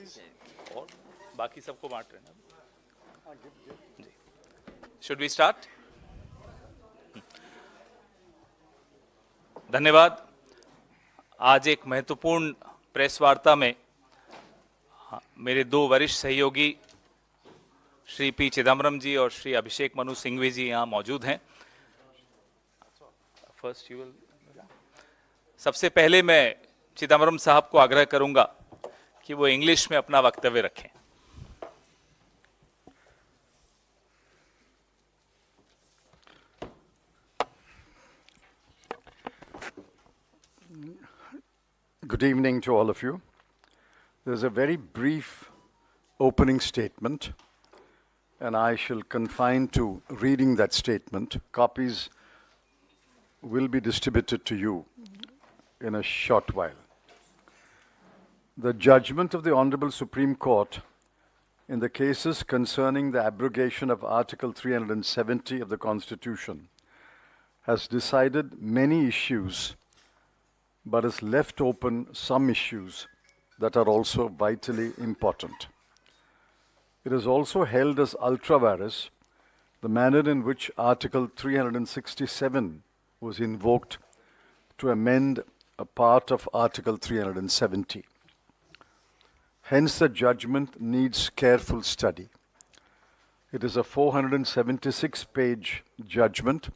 और बाकी सबको बांट रहे हैं जी। Should we start? धन्यवाद। आज एक महत्वपूर्ण प्रेस वार्ता में मेरे दो वरिष्ठ सहयोगी श्री पी चिदम्बरम जी और श्री अभिषेक मनु सिंघवी जी यहाँ मौजूद हैं। First you will. सबसे पहले मैं चिदम्बरम साहब को आग्रह करूंगा कि वो इंग्लिश में अपना वक्तव्य रखें। Good evening to all of you. There's a very brief opening statement, and I shall confine to reading that statement. Copies will be distributed to you in a short while. The judgment of the Honorable Supreme Court in the cases concerning the abrogation of Article 370 of the Constitution has decided many issues, but has left open some issues that are also vitally important. It has also held as ultra vires the manner in which Article 367 was invoked to amend a part of Article 370. Hence, the judgment needs careful study. It is a 476-page judgment,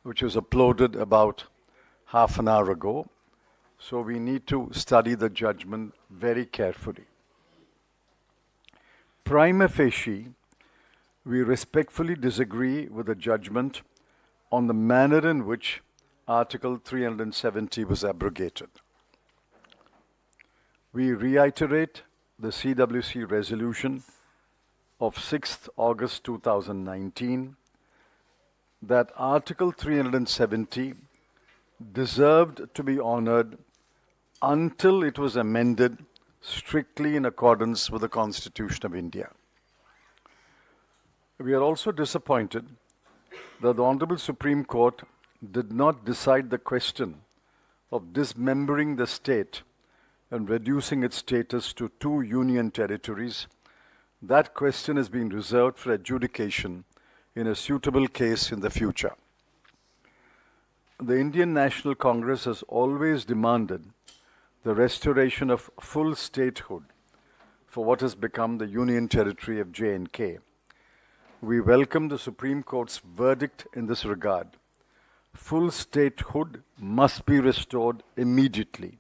which was uploaded about half an hour ago. So we need to study the judgment very carefully. Prima facie, we respectfully disagree with the judgment on the manner in which Article 370 was abrogated. We reiterate the CWC resolution of 6th August 2019 that Article 370 deserved to be honored until it was amended strictly in accordance with the Constitution of India. We are also disappointed that the Honorable Supreme Court did not decide the question of dismembering the state and reducing its status to 2 union territories. That question has been reserved for adjudication in a suitable case in the future. The Indian National Congress has always demanded the restoration of full statehood for what has become the Union Territory of J&K. We welcome the Supreme Court's verdict in this regard. Full statehood must be restored immediately.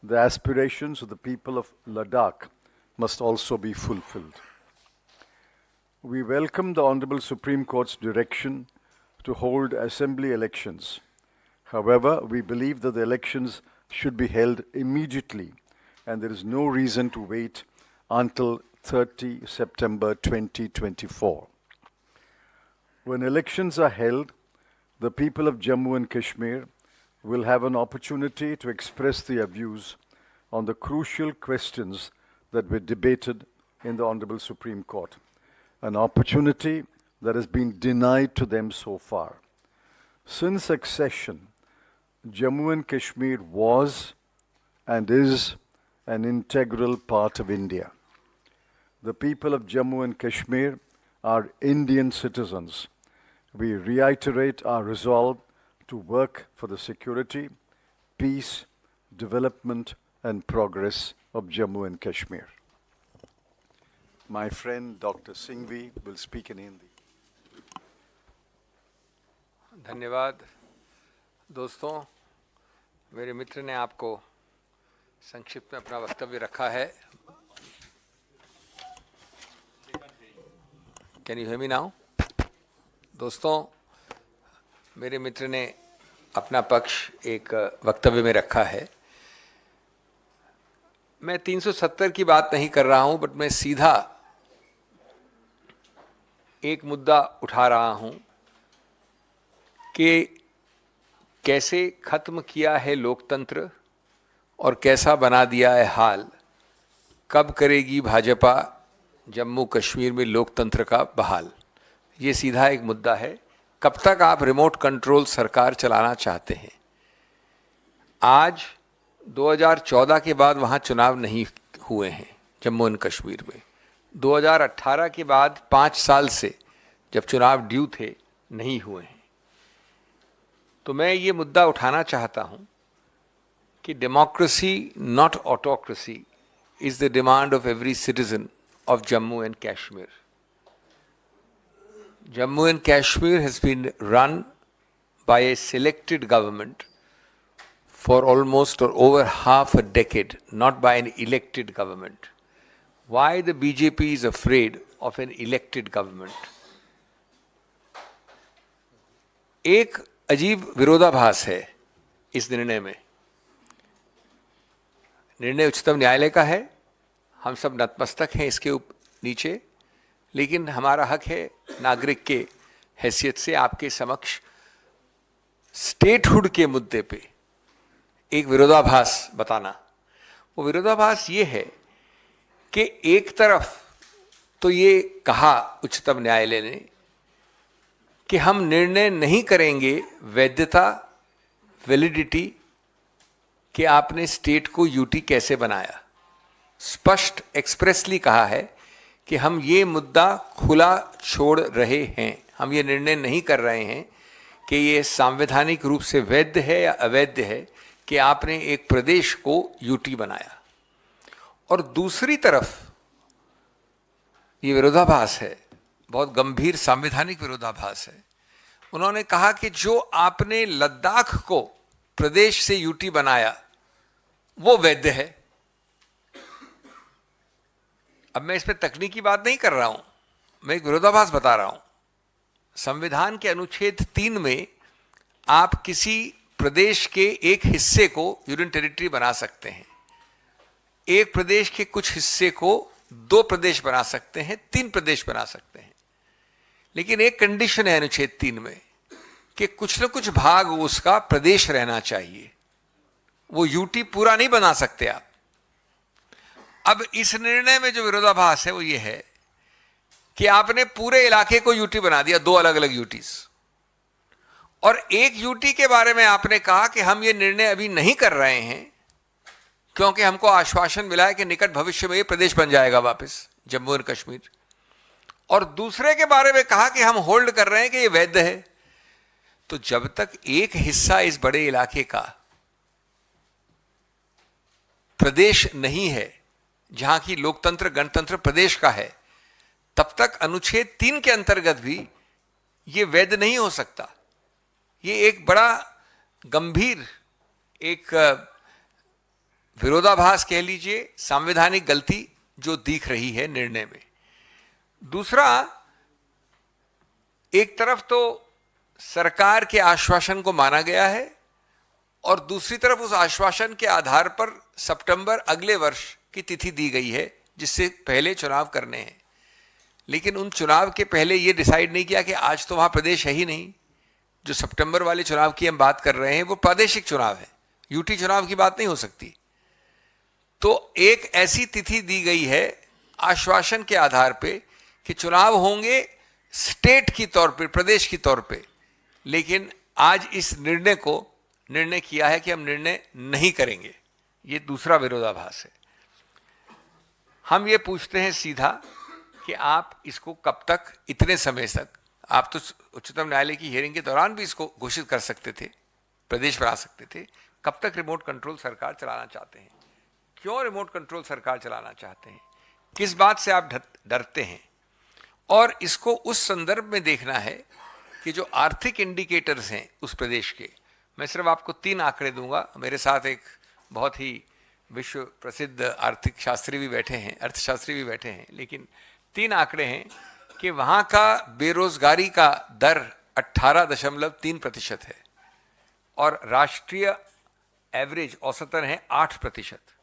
The aspirations of the people of Ladakh must also be fulfilled. We welcome the Honorable Supreme Court's direction to hold assembly elections. However, we believe that the elections should be held immediately, and there is no reason to wait until 30 September 2024. When elections are held, the people of Jammu and Kashmir will have an opportunity to express their views on the crucial questions that were debated in the Honorable Supreme Court, an opportunity that has been denied to them so far. Since accession, Jammu and Kashmir was and is an integral part of India. The people of Jammu and Kashmir are Indian citizens. We reiterate our resolve to work for the security, peace, development, and progress of Jammu and Kashmir. My friend Dr. Singhvi will speak in Hindi. धन्यवाद दोस्तों, मेरे मित्र ने आपको संक्षिप्त में अपना वक्तव्य रखा है। Can you hear me now? दोस्तों, मेरे मित्र ने अपना पक्ष एक वक्तव्य में रखा है। मैं 370 की बात नहीं कर रहा हूं, बट मैं सीधा एक मुद्दा उठा रहा हूं कि कैसे खत्म किया है लोकतंत्र और कैसा बना दिया है हाल। कब करेगी भाजपा जम्मू कश्मीर में लोकतंत्र का बहाल? ये सीधा एक मुद्दा है। कब तक आप रिमोट कंट्रोल सरकार चलाना चाहते हैं? आज 2014 के बाद वहाँ चुनाव नहीं हुए हैं, जम्मू एंड कश्मीर में। 2018 के बाद 5 साल से जब चुनाव ड्यू थे नहीं हुए हैं। तो मैं ये मुद्दा उठाना चाहता हूं कि democracy not autocracy is the demand of every citizen of Jammu and Kashmir. Jammu and Kashmir has been run by a selected government for almost or over half a decade, not by an elected government. Why the BJP is afraid of an elected government? एक अजीब विरोधाभास है इस निर्णय में। निर्णय उच्चतम न्यायालय का है, हम सब नतमस्तक हैं इसके नीचे, लेकिन हमारा हक है नागरिक के हैसियत से आपके समक्ष स्टेटहुड के मुद्दे पे एक विरोधाभास बताना। वो विरोधाभास ये है कि एक तरफ तो ये कहा उच्चतम न्यायालय ने कि हम निर्णय नहीं करेंगे वैधता वैलिडिटी कि आपने स्टेट को यूटी कैसे बनाया। स्पष्ट एक्सप्रेसली कहा है कि हम ये मुद्दा खुला छोड़ रहे हैं, हम ये निर्णय नहीं कर रहे हैं कि ये संवैधानिक रूप से वैध है या अवैध है कि आपने एक प्रदेश को यूटी बनाया। और दूसरी तरफ ये विरोधाभास है, बहुत गंभीर संवैधानिक विरोधाभास है। उन्होंने कहा कि जो आपने लद्दाख को प्रदेश से यूटी बनाया वो वैध है। अब मैं इस पर तकनीकी बात नहीं कर रहा हूं, मैं एक विरोधाभास बता रहा हूं। संविधान के अनुच्छेद 3 में आप किसी प्रदेश के एक हिस्से को यूनियन टेरिटरी बना सकते हैं, एक प्रदेश के कुछ हिस्से को 2 प्रदेश बना सकते हैं, 3 प्रदेश बना सकते हैं। लेकिन एक कंडीशन है अनुच्छेद 3 में कि कुछ न कुछ भाग उसका प्रदेश रहना चाहिए, वो यूटी पूरा नहीं बना सकते आप। अब इस निर्णय में जो विरोधाभास है वो ये है कि आपने पूरे इलाके को यूटी बना दिया, 2 अलग अलग यूटीज, और एक यूटी के बारे में आपने कहा कि हम ये निर्णय अभी नहीं कर रहे हैं क्योंकि हमको आश्वासन मिला है कि निकट भविष्य में ये प्रदेश बन जाएगा वापस जम्मू एंड कश्मीर, और दूसरे के बारे में कहा कि हम होल्ड कर रहे हैं कि ये वैध है। तो जब तक एक हिस्सा इस बड़े इलाके का प्रदेश नहीं है, जहां की लोकतंत्र गणतंत्र प्रदेश का है, तब तक अनुच्छेद 3 के अंतर्गत भी यह वैध नहीं हो सकता। यह एक बड़ा गंभीर एक विरोधाभास कह लीजिए, संवैधानिक गलती जो दिख रही है निर्णय में। दूसरा, एक तरफ तो सरकार के आश्वासन को माना गया है और दूसरी तरफ उस आश्वासन के आधार पर सितंबर अगले वर्ष की तिथि दी गई है जिससे पहले चुनाव करने हैं। लेकिन उन चुनाव के पहले यह डिसाइड नहीं किया कि आज तो वहां प्रदेश है ही नहीं। जो सितंबर वाले चुनाव की हम बात कर रहे हैं वो प्रादेशिक चुनाव है, यूटी चुनाव की बात नहीं हो सकती। तो एक ऐसी तिथि दी गई है आश्वासन के आधार पे कि चुनाव होंगे स्टेट की तौर पे, प्रदेश की तौर पे। लेकिन आज इस निर्णय किया है कि हम निर्णय नहीं करेंगे। ये दूसरा विरोधाभास है। हम ये पूछते हैं सीधा कि आप इसको कब तक, इतने समय तक, आप तो उच्चतम न्यायालय की हियरिंग के दौरान भी इसको घोषित कर सकते थे, प्रदेश बना सकते थे, कब तक रिमोट कंट्रोल सरकार चलाना चाहते हैं? क्यों रिमोट कंट्रोल सरकार चलाना चाहते हैं? किस बात से आप डरते हैं? और इसको उस संदर्भ में देखना है कि जो आर्थिक इंडिकेटर्स हैं उस प्रदेश के, मैं सिर्फ आपको 3 आंकड़े दूंगा। मेरे साथ एक बहुत ही विश्व प्रसिद्ध आर्थिक शास्त्री भी बैठे हैं, अर्थशास्त्री भी बैठे हैं, लेकिन 3 आंकड़े हैं कि वहाँ का बेरोजगारी का दर 18.3% है और राष्ट्रीय एवरेज औसतन है 8%।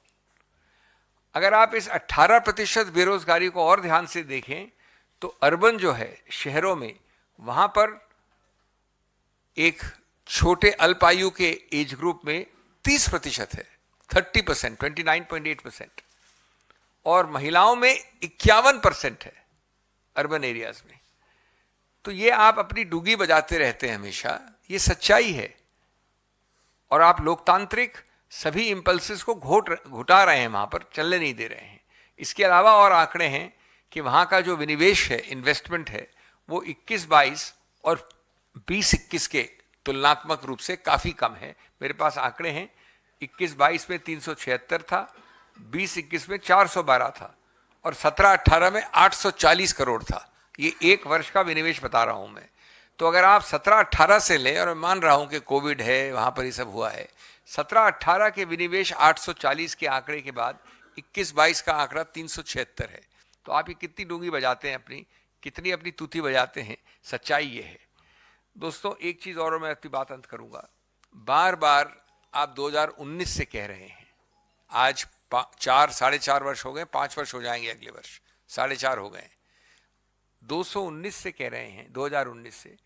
अगर आप इस 18% बेरोजगारी को और ध्यान से देखें तो अर्बन जो है, शहरों में, वहाँ पर एक छोटे अल्पायु के एज ग्रुप में 30% है, 30%, 29.8%, और महिलाओं में 51% है अर्बन एरियाज में। तो ये आप अपनी डुगी बजाते रहते हैं हमेशा, ये सच्चाई है। और आप लोकतांत्रिक सभी इंपल्सेस को घुटा रहे हैं, वहां पर चलने नहीं दे रहे हैं। इसके अलावा और आंकड़े हैं कि वहाँ का जो विनिवेश है, इन्वेस्टमेंट है, वो 21-22 और 20-21 के तुलनात्मक रूप से काफ़ी कम है। मेरे पास आंकड़े हैं, 21-22 में 376 था, 20-21 में 412 था और 17-18 में 840 करोड़ था। ये एक वर्ष का विनिवेश बता रहा हूँ मैं। तो अगर आप 17-18 से लें, और मैं मान रहा हूँ कि कोविड है, वहाँ पर ये सब हुआ है, 17-18 के विनिवेश 840 के आंकड़े के बाद 21-22 का आंकड़ा 376 है। तो आप ये कितनी डूंगी बजाते हैं अपनी, कितनी अपनी तूती बजाते हैं, सच्चाई ये है। दोस्तों एक चीज़ और मैं अपनी बात अंत करूँगा। बार बार आप 2019 से कह रहे हैं, आज 4-4.5 वर्ष हो गए, 5 वर्ष हो जाएंगे अगले वर्ष, 4.5 हो गए, 219 से कह रहे हैं, 2019 से।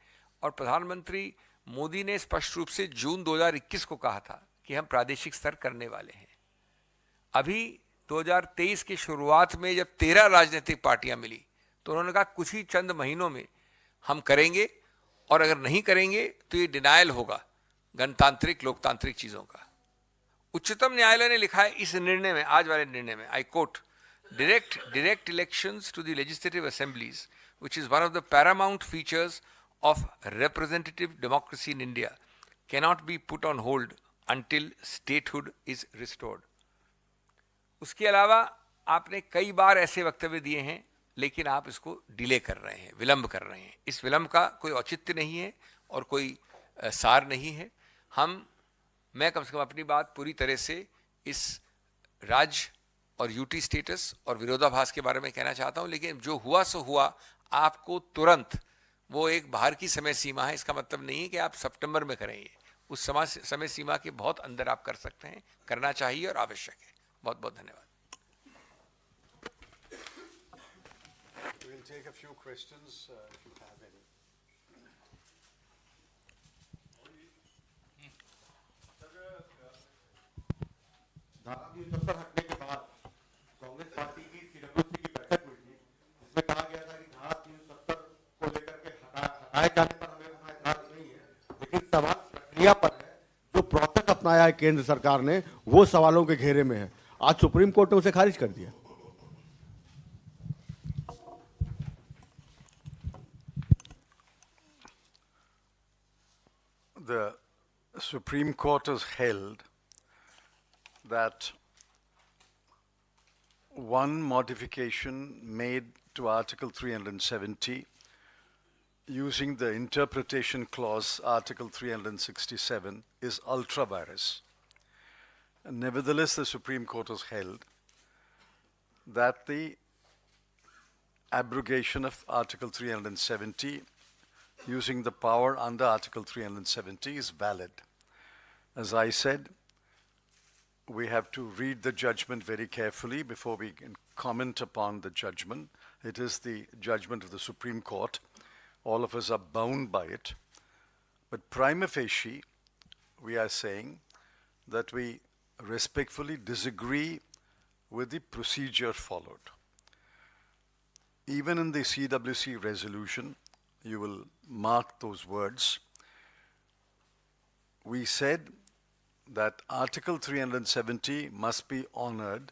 और प्रधानमंत्री मोदी ने स्पष्ट रूप से जून 2021 को कहा था कि हम प्रादेशिक स्तर करने वाले हैं। अभी 2023 की शुरुआत में जब 13 राजनीतिक पार्टियां मिली तो उन्होंने कहा कुछ ही चंद महीनों में हम करेंगे, और अगर नहीं करेंगे तो ये डिनायल होगा गणतांत्रिक लोकतांत्रिक चीजों का। उच्चतम न्यायालय ने लिखा है इस निर्णय में, आज वाले निर्णय में, I quote, direct elections to the legislative assemblies, which is one of the paramount features of representative democracy in India, cannot be put on hold until statehood is restored. उसके अलावा आपने कई बार ऐसे वक्तव्य दिए हैं, लेकिन आप इसको डिले कर रहे हैं, विलंब कर रहे हैं। इस विलंब का कोई औचित्य नहीं है और कोई सार नहीं है। मैं कम से कम अपनी बात पूरी तरह से इस राज्य और यूटी स्टेटस और विरोधाभास के बारे में कहना चाहता हूं, लेकिन जो हुआ सो हुआ। आपको तुरंत, वो एक बाहर की समय सीमा है, इसका मतलब नहीं है कि आप सितंबर में करेंगे। उस समय सीमा के बहुत अंदर आप कर सकते हैं, करना चाहिए और आवश्यक है। बहुत बहुत धन्यवाद। We'll take a few questions if you have any. धारा 370 हटने के बाद कांग्रेस पार्टी की सीडब्ल्यूसी की बैठक हुई थी, जिसमें कहा गया था कि धारा 370 को लेकर के हटाए जाने पर हमें कोई एतराज नहीं है, लेकिन सवाल प्रक्रिया पर है। जो प्रोसेस अपनाया है केंद्र सरकार ने, वो सवालों के घेरे में है। आज सुप्रीम कोर्ट ने उसे खारिज कर दिया। The Supreme Court has held that one modification made to Article 370 using the interpretation clause Article 367 is ultra vires. Nevertheless, the Supreme Court has held that the abrogation of Article 370 using the power under Article 370 is valid. As I said, we have to read the judgment very carefully before we can comment upon the judgment. It is the judgment of the Supreme Court. All of us are bound by it. But prima facie, we are saying that we respectfully disagree with the procedure followed. Even in the CWC resolution, you will mark those words. We said that Article 370 must be honored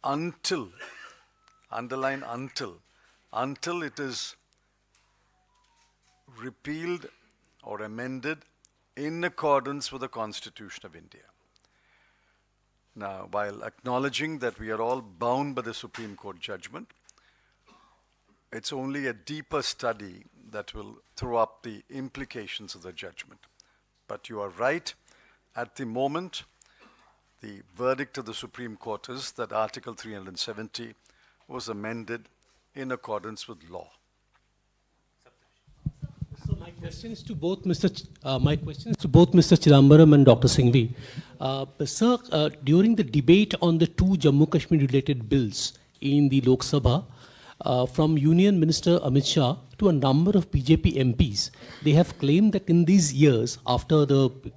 until, underline until it is repealed or amended in accordance with the Constitution of India. Now, while acknowledging that we are all bound by the Supreme Court judgment, it's only a deeper study that will throw up the implications of the judgment. But you are right. At the moment, the verdict of the Supreme Court is that Article 370 was amended in accordance with law. So my question is to both Mr. Chidambaram and Dr. Singhvi. Sir, during the debate on the two Jammu Kashmir related bills in the Lok Sabha, from Union Minister Amit Shah to a number of BJP MPs, they have claimed that in these years, after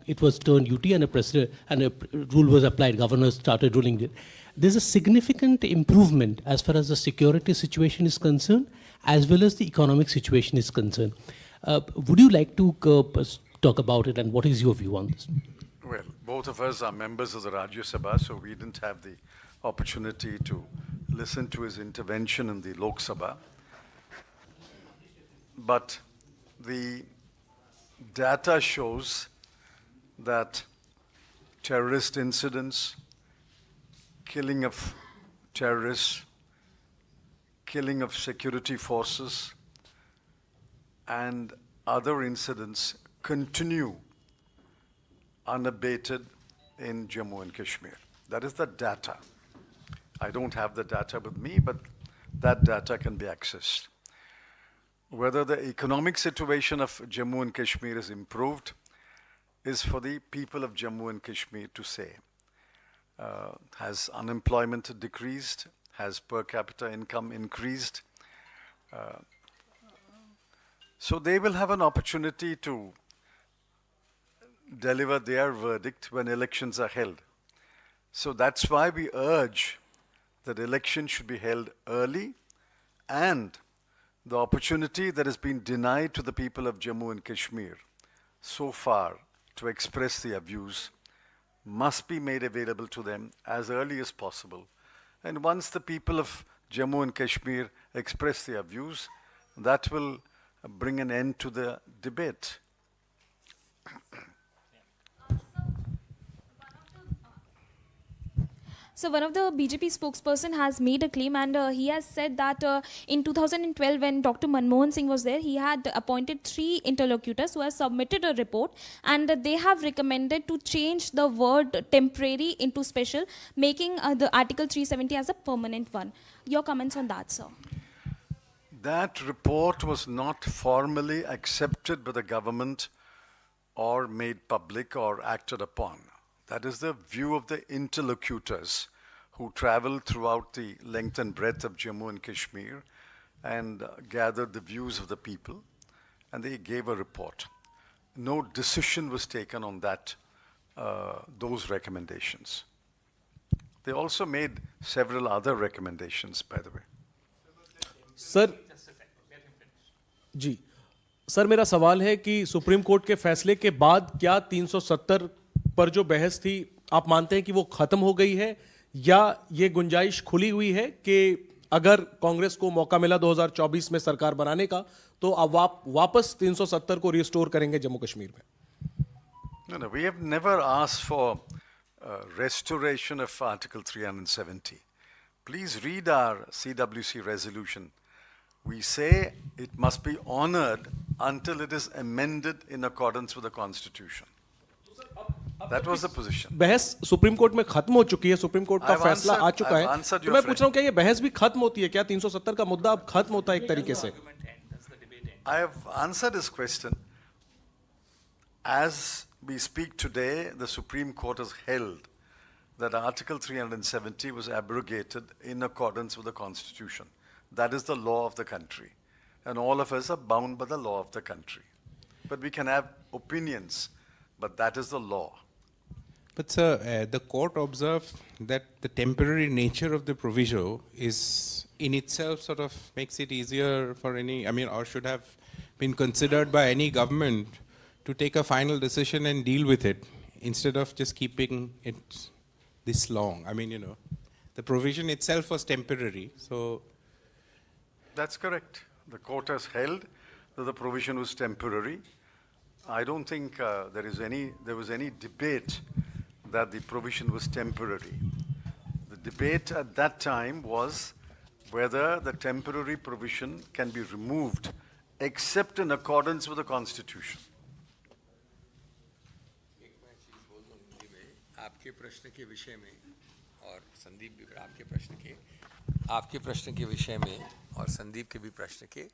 it was turned UT and a rule was applied, governors started ruling it, there's a significant improvement as far as the security situation is concerned, as well as the economic situation is concerned. Would you like to talk about it, and what is your view on this? Well, both of us are members of the Rajya Sabha, so we didn't have the opportunity to listened to his intervention in the Lok Sabha. But the data shows that terrorist incidents, killing of terrorists, killing of security forces, and other incidents continue unabated in Jammu and Kashmir. That is the data. I don't have the data with me, but that data can be accessed. Whether the economic situation of Jammu and Kashmir is improved is for the people of Jammu and Kashmir to say. Has unemployment decreased? Has per capita income increased? So they will have an opportunity to deliver their verdict when elections are held. So that's why we urge that elections should be held early, and the opportunity that has been denied to the people of Jammu and Kashmir so far to express their views must be made available to them as early as possible. And once the people of Jammu and Kashmir express their views, that will bring an end to the debate. So one of the BJP spokesperson has made a claim, and he has said that in 2012, when Dr. Manmohan Singh was there, he had appointed 3 interlocutors who have submitted a report, and they have recommended to change the word temporary into special, making the Article 370 as a permanent one. Your comments on that, sir? That report was not formally accepted by the government or made public or acted upon. That is the view of the interlocutors who traveled throughout the length and breadth of Jammu and Kashmir and gathered the views of the people, and they gave a report. No decision was taken on that, those recommendations. They also made several other recommendations, by the way. Sir ji sir, मेरा सवाल है कि supreme court के फैसले के बाद क्या 370 पर जो बहस थी, आप मानते हैं कि वो खत्म हो गई है, या ये गुंजाइश खुली हुई है कि अगर कांग्रेस को मौका मिला 2024 में सरकार बनाने का, तो अब वापस 370 को रिस्टोर करेंगे जम्मू कश्मीर में? No, we have never asked for restoration of Article 370. Please read our CWC resolution. We say it must be honored until it is amended in accordance with the Constitution. That was the position. बहस supreme court में खत्म हो चुकी है, supreme court का फैसला आ चुका है, तो मैं पूछ रहा हूं क्या ये बहस भी खत्म होती है? क्या 370 का मुद्दा अब खत्म होता है एक तरीके से? I have answered this question. As we speak today, the Supreme Court has held that Article 370 was abrogated in accordance with the Constitution. That is the law of the country. And all of us are bound by the law of the country. But we can have opinions, but that is the law. But sir, the court observed that the temporary nature of the proviso is in itself sort of makes it easier for any, or should have been considered by any government to take a final decision and deal with it instead of just keeping it this long. The provision itself was temporary, so. That's correct. The court has held that the provision was temporary. I don't think there was any debate that the provision was temporary. The debate at that time was whether the temporary provision can be removed except in accordance with the Constitution. आपके प्रश्न के विषय में और संदीप भी आपके प्रश्न के विषय में और संदीप के भी प्रश्न के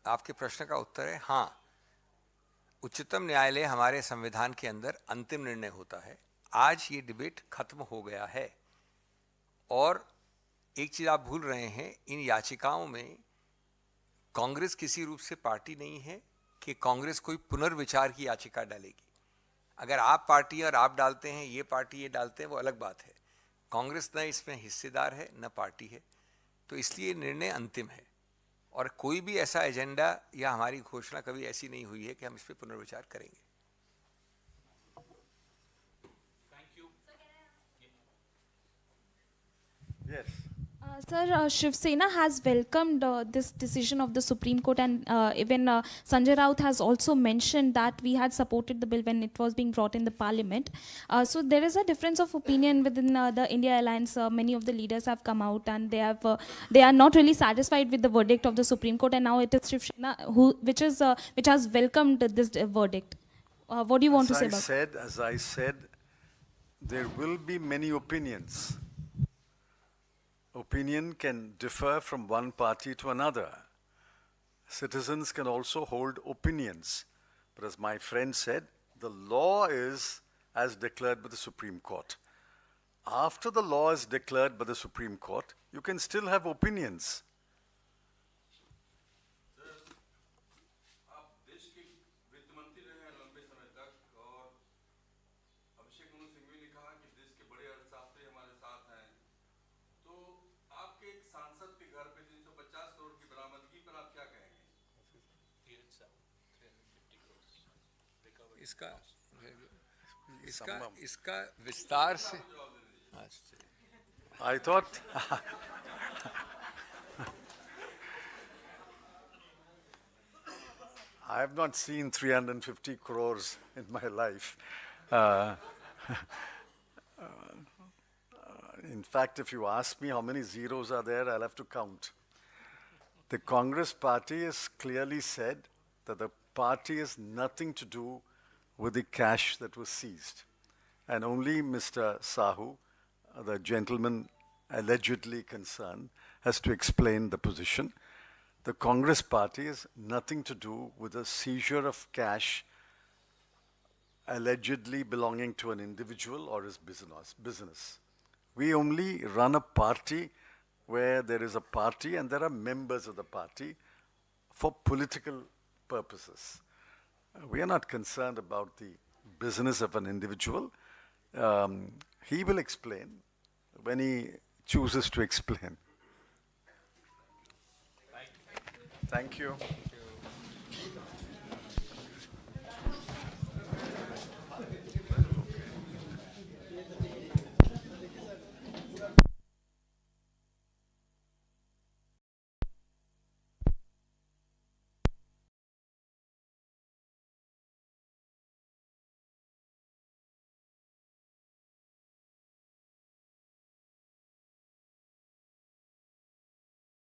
आपके प्रश्न का उत्तर है हाँ, उच्चतम न्यायालय हमारे संविधान के अंदर अंतिम निर्णय होता है। आज ये डिबेट खत्म हो गया है। और एक चीज आप भूल रहे हैं, इन याचिकाओं में कांग्रेस किसी रूप से पार्टी नहीं है कि कांग्रेस कोई पुनर्विचार की याचिका डालेगी। अगर आप पार्टी और आप डालते हैं, ये पार्टी ये डालते हैं, वो अलग बात है। कांग्रेस न इसमें हिस्सेदार है न पार्टी है, तो इसलिए निर्णय अंतिम है और कोई भी ऐसा एजेंडा या हमारी घोषणा कभी ऐसी नहीं हुई है कि हम इस पर पुनर्विचार करेंगे। Yes. Sir, Shiv Sena has welcomed this decision of the Supreme Court, and even Sanjay Raut has also mentioned that we had supported the bill when it was being brought in the parliament. So there is a difference of opinion within the India Alliance. Many of the leaders have come out and they are not really satisfied with the verdict of the Supreme Court, and now it is Shiv Sena which has welcomed this verdict. What do you want to say about it? As I said, there will be many opinions. Opinion can differ from one party to another. Citizens can also hold opinions. But as my friend said, the law is as declared by the Supreme Court. After the law is declared by the Supreme Court, you can still have opinions. आप देश के वित्त मंत्री रहे हैं लंबे समय तक और अभिषेक मनु सिंघवी ने कहा कि देश के बड़े अर्थशास्त्री हमारे साथ हैं, तो आपके एक सांसद के घर पे 350 करोड़ की बरामदगी पर आप क्या कहेंगे? इसका विस्तार से I thought, I have not seen 350 crores in my life. In fact, if you ask me how many zeros are there, I'll have to count. The Congress party has clearly said that the party has nothing to do with the cash that was seized. And only Mr. Sahu, the gentleman allegedly concerned, has to explain the position. The Congress party has nothing to do with the seizure of cash allegedly belonging to an individual or his business. We only run a party where there is a party and there are members of the party for political purposes. We are not concerned about the business of an individual. He will explain when he chooses to explain. Thank you.